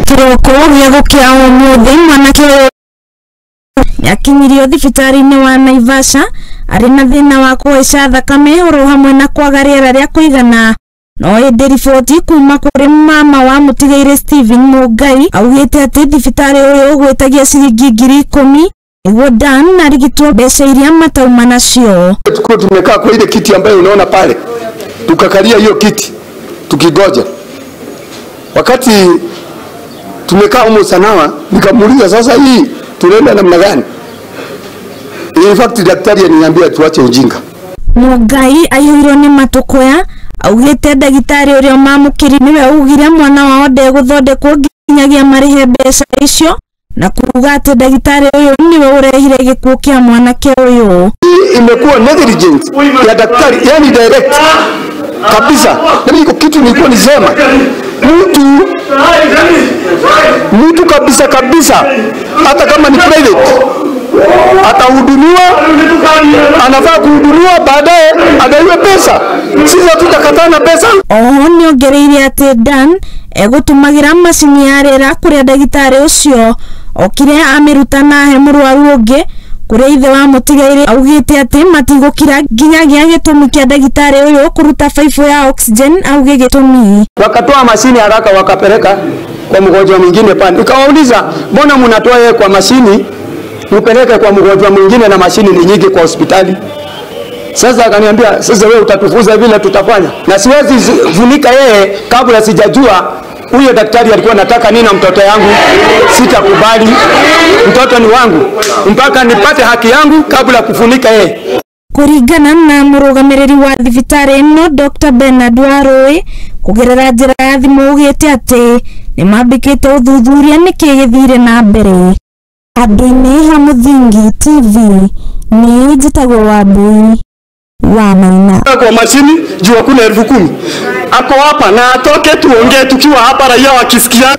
Kiroko gĩa gũkĩa ũmũthĩ mwanake yakinyirio thibitarĩ-inĩ wa Naivasha arĩ na thĩna wa kũhaica thakame oro hamwe na kwaga rĩera rĩa kũigana. No ĩndĩ riboti kuma kũrĩ mama wa mũtigairĩ Stephen Mũngai augĩte atĩ thibitarĩ ũyũ ũgwĩtagia ciringi 10,000 nĩguo Dan arigitwo mbeca iria matauma nacio. Tumekaa kwa ile kiti ambayo unaona pale, tukakalia hiyo kiti tukigoja. Wakati tumekaa humo sanawa, nikamuuliza sasa hii tunaenda namna gani? In fact daktari aliniambia tuache ujinga. Mũngai aihũirwo nĩ matũkũya augĩte ndagĩtarĩ ũrĩa mamũkĩri nĩwe ugire mwana wao ndegũthondekwo nginyagia marĩhe mbeca icio na kuuga atĩ ndagĩtarĩ ũyũ nĩwe ũrehire gĩkuũ kĩa mwanake ũyũ. Imekuwa negligence ya daktari, yani direct kabisa. Na hiko kitu nilikuwa nisema mtu kabisa hata kama ni private atahudumiwa, anafaa kuhudumiwa, baadaye adaiwe pesa. Sisi tutakatana pesa. Oho nĩongereire atĩ Dan egũtũmagĩra macini ya rĩera kũrĩa ndagĩtarĩ ũcio okire amĩruta na he mũrwaru ũngĩ kũrĩa ithe wa mũtigairĩ augĩte atĩ matigũkira nginyagia gĩtũmi kĩa ndagĩtarĩ ũyũ kũruta baibũ ya oxygen auge gĩtũmi. Wakatoa mashini haraka wakapeleka kwa mgonjwa mwingine pale. Nikawauliza, mbona mnatoa yeye kwa mashini mpeleke kwa mgonjwa mwingine na mashini ni nyingi kwa hospitali? Sasa akaniambia, sasa wewe utatufuza vile tutafanya. Na siwezi vunika yeye kabla sijajua huyo daktari alikuwa anataka nini na mtoto yangu. Sitakubali. Mtoto ni wangu. Mpaka nipate haki yangu kabla kufunika yeye. Kũringana na mũrũgamĩrĩri wa thibitarĩ ĩno Dr. Bernard Warũĩ kũgerera njĩra ya thimũ ugĩte atĩ nĩmambĩkĩte ũthuthuria nĩkĩ gĩthire na mbere. Andũ-inĩ ha Mũthingi TV nĩ njĩtagwo Wambui wa Maina. Kwa mashini juu kuna 10,000. Ako hapa na atoke tuongee tukiwa hapa raia wakisikia.